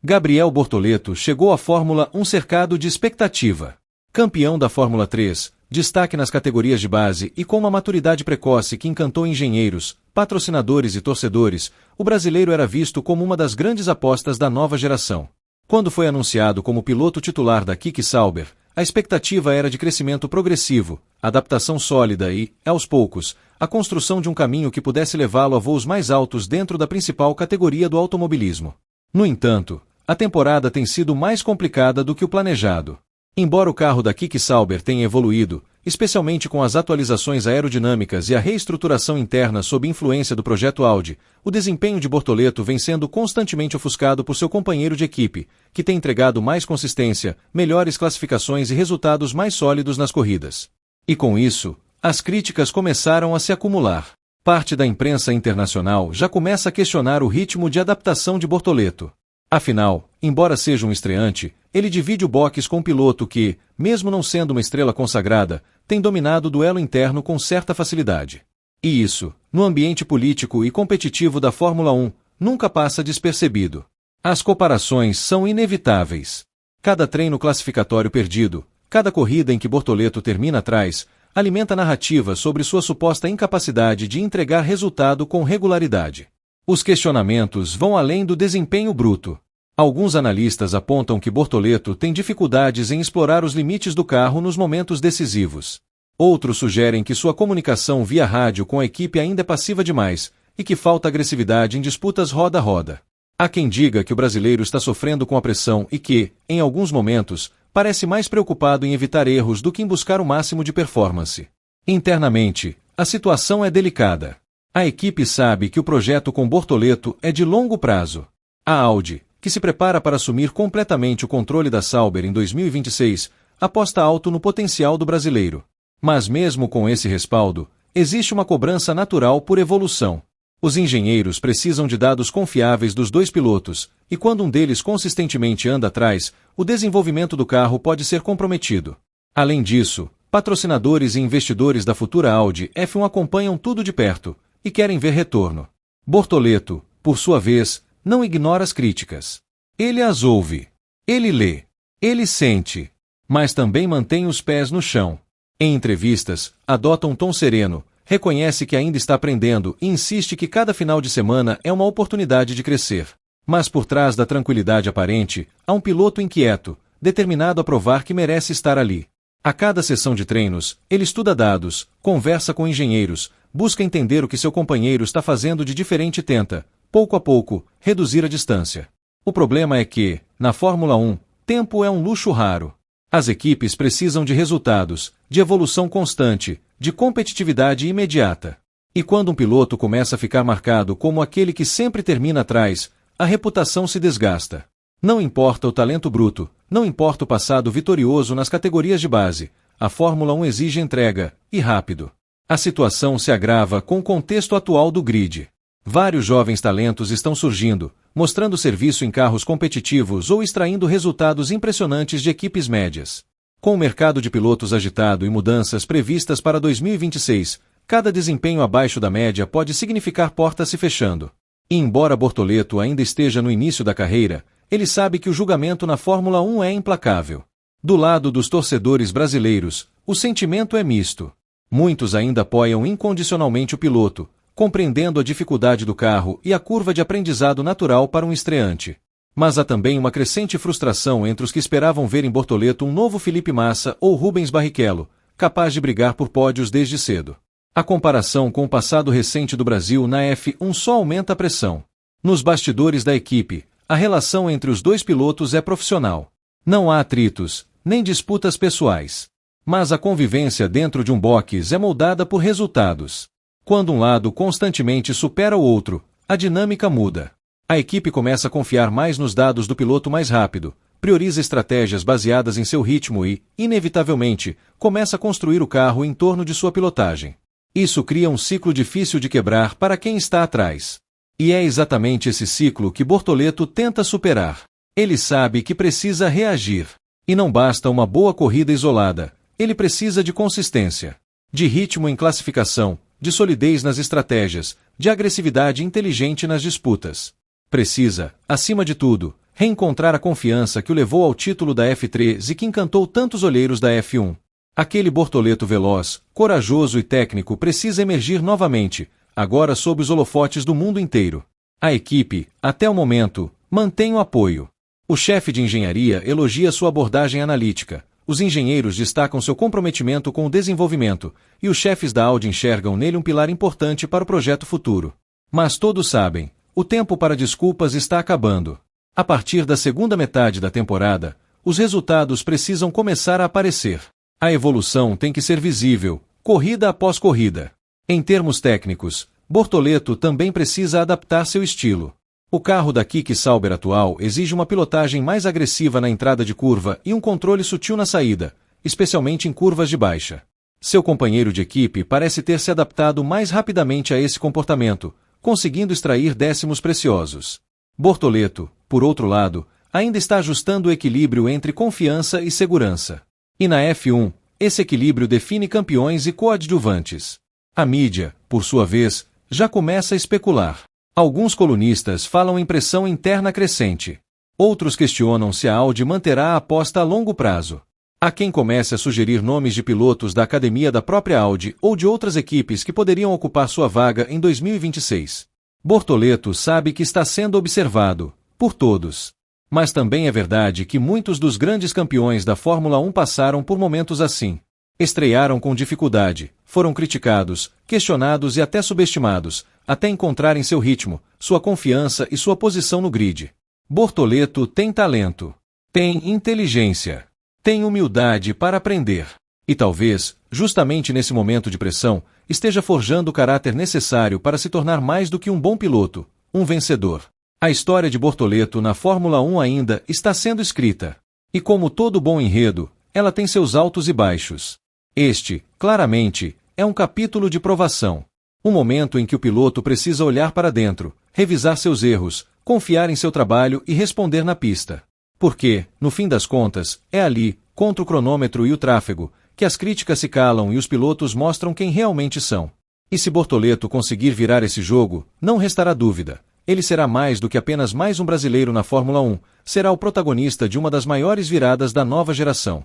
Gabriel Bortoleto chegou à Fórmula 1 cercado de expectativa. Campeão da Fórmula 3, destaque nas categorias de base e com uma maturidade precoce que encantou engenheiros, patrocinadores e torcedores, o brasileiro era visto como uma das grandes apostas da nova geração. Quando foi anunciado como piloto titular da Keke Sauber, a expectativa era de crescimento progressivo, adaptação sólida e, aos poucos, a construção de um caminho que pudesse levá-lo a voos mais altos dentro da principal categoria do automobilismo. No entanto, a temporada tem sido mais complicada do que o planejado. Embora o carro da Keke Sauber tenha evoluído, especialmente com as atualizações aerodinâmicas e a reestruturação interna sob influência do projeto Audi, o desempenho de Bortoleto vem sendo constantemente ofuscado por seu companheiro de equipe, que tem entregado mais consistência, melhores classificações e resultados mais sólidos nas corridas. E com isso, as críticas começaram a se acumular. Parte da imprensa internacional já começa a questionar o ritmo de adaptação de Bortoleto. Afinal, embora seja um estreante, ele divide o box com um piloto que, mesmo não sendo uma estrela consagrada, tem dominado o duelo interno com certa facilidade. E isso, no ambiente político e competitivo da Fórmula 1, nunca passa despercebido. As comparações são inevitáveis. Cada treino classificatório perdido, cada corrida em que Bortoleto termina atrás, alimenta narrativa sobre sua suposta incapacidade de entregar resultado com regularidade. Os questionamentos vão além do desempenho bruto. Alguns analistas apontam que Bortoleto tem dificuldades em explorar os limites do carro nos momentos decisivos. Outros sugerem que sua comunicação via rádio com a equipe ainda é passiva demais e que falta agressividade em disputas roda a roda. Há quem diga que o brasileiro está sofrendo com a pressão e que, em alguns momentos, parece mais preocupado em evitar erros do que em buscar o máximo de performance. Internamente, a situação é delicada. A equipe sabe que o projeto com Bortoleto é de longo prazo. A Audi, que se prepara para assumir completamente o controle da Sauber em 2026, aposta alto no potencial do brasileiro. Mas mesmo com esse respaldo, existe uma cobrança natural por evolução. Os engenheiros precisam de dados confiáveis dos dois pilotos, e quando um deles consistentemente anda atrás, o desenvolvimento do carro pode ser comprometido. Além disso, patrocinadores e investidores da futura Audi F1 acompanham tudo de perto e querem ver retorno. Bortoleto, por sua vez, não ignora as críticas. Ele as ouve. Ele lê. Ele sente. Mas também mantém os pés no chão. Em entrevistas, adota um tom sereno, reconhece que ainda está aprendendo e insiste que cada final de semana é uma oportunidade de crescer. Mas por trás da tranquilidade aparente, há um piloto inquieto, determinado a provar que merece estar ali. A cada sessão de treinos, ele estuda dados, conversa com engenheiros, busca entender o que seu companheiro está fazendo de diferente e tenta, pouco a pouco, reduzir a distância. O problema é que, na Fórmula 1, tempo é um luxo raro. As equipes precisam de resultados, de evolução constante, de competitividade imediata. E quando um piloto começa a ficar marcado como aquele que sempre termina atrás, a reputação se desgasta. Não importa o talento bruto, não importa o passado vitorioso nas categorias de base, a Fórmula 1 exige entrega, e rápido. A situação se agrava com o contexto atual do grid. Vários jovens talentos estão surgindo, mostrando serviço em carros competitivos ou extraindo resultados impressionantes de equipes médias. Com o mercado de pilotos agitado e mudanças previstas para 2026, cada desempenho abaixo da média pode significar portas se fechando. E embora Bortoleto ainda esteja no início da carreira, ele sabe que o julgamento na Fórmula 1 é implacável. Do lado dos torcedores brasileiros, o sentimento é misto. Muitos ainda apoiam incondicionalmente o piloto, compreendendo a dificuldade do carro e a curva de aprendizado natural para um estreante. Mas há também uma crescente frustração entre os que esperavam ver em Bortoleto um novo Felipe Massa ou Rubens Barrichello, capaz de brigar por pódios desde cedo. A comparação com o passado recente do Brasil na F1 só aumenta a pressão. Nos bastidores da equipe, a relação entre os dois pilotos é profissional. Não há atritos, nem disputas pessoais. Mas a convivência dentro de um box é moldada por resultados. Quando um lado constantemente supera o outro, a dinâmica muda. A equipe começa a confiar mais nos dados do piloto mais rápido, prioriza estratégias baseadas em seu ritmo e, inevitavelmente, começa a construir o carro em torno de sua pilotagem. Isso cria um ciclo difícil de quebrar para quem está atrás. E é exatamente esse ciclo que Bortoleto tenta superar. Ele sabe que precisa reagir. E não basta uma boa corrida isolada, ele precisa de consistência. De ritmo em classificação, de solidez nas estratégias, de agressividade inteligente nas disputas. Precisa, acima de tudo, reencontrar a confiança que o levou ao título da F3 e que encantou tantos olheiros da F1. Aquele Bortoleto veloz, corajoso e técnico precisa emergir novamente, agora sob os holofotes do mundo inteiro. A equipe, até o momento, mantém o apoio. O chefe de engenharia elogia sua abordagem analítica, os engenheiros destacam seu comprometimento com o desenvolvimento, e os chefes da Audi enxergam nele um pilar importante para o projeto futuro. Mas todos sabem, o tempo para desculpas está acabando. A partir da segunda metade da temporada, os resultados precisam começar a aparecer. A evolução tem que ser visível, corrida após corrida. Em termos técnicos, Bortoleto também precisa adaptar seu estilo. O carro da Keke Sauber atual exige uma pilotagem mais agressiva na entrada de curva e um controle sutil na saída, especialmente em curvas de baixa. Seu companheiro de equipe parece ter se adaptado mais rapidamente a esse comportamento, conseguindo extrair décimos preciosos. Bortoleto, por outro lado, ainda está ajustando o equilíbrio entre confiança e segurança. E na F1, esse equilíbrio define campeões e coadjuvantes. A mídia, por sua vez, já começa a especular. Alguns colunistas falam em pressão interna crescente. Outros questionam se a Audi manterá a aposta a longo prazo. Há quem comece a sugerir nomes de pilotos da academia da própria Audi ou de outras equipes que poderiam ocupar sua vaga em 2026. Bortoleto sabe que está sendo observado, por todos. Mas também é verdade que muitos dos grandes campeões da Fórmula 1 passaram por momentos assim. Estrearam com dificuldade, foram criticados, questionados e até subestimados, até encontrarem seu ritmo, sua confiança e sua posição no grid. Bortoleto tem talento, tem inteligência, tem humildade para aprender. E talvez, justamente nesse momento de pressão, esteja forjando o caráter necessário para se tornar mais do que um bom piloto, um vencedor. A história de Bortoleto na Fórmula 1 ainda está sendo escrita. E como todo bom enredo, ela tem seus altos e baixos. Este, claramente, é um capítulo de provação. Um momento em que o piloto precisa olhar para dentro, revisar seus erros, confiar em seu trabalho e responder na pista. Porque, no fim das contas, é ali, contra o cronômetro e o tráfego, que as críticas se calam e os pilotos mostram quem realmente são. E se Bortoleto conseguir virar esse jogo, não restará dúvida. Ele será mais do que apenas mais um brasileiro na Fórmula 1, será o protagonista de uma das maiores viradas da nova geração.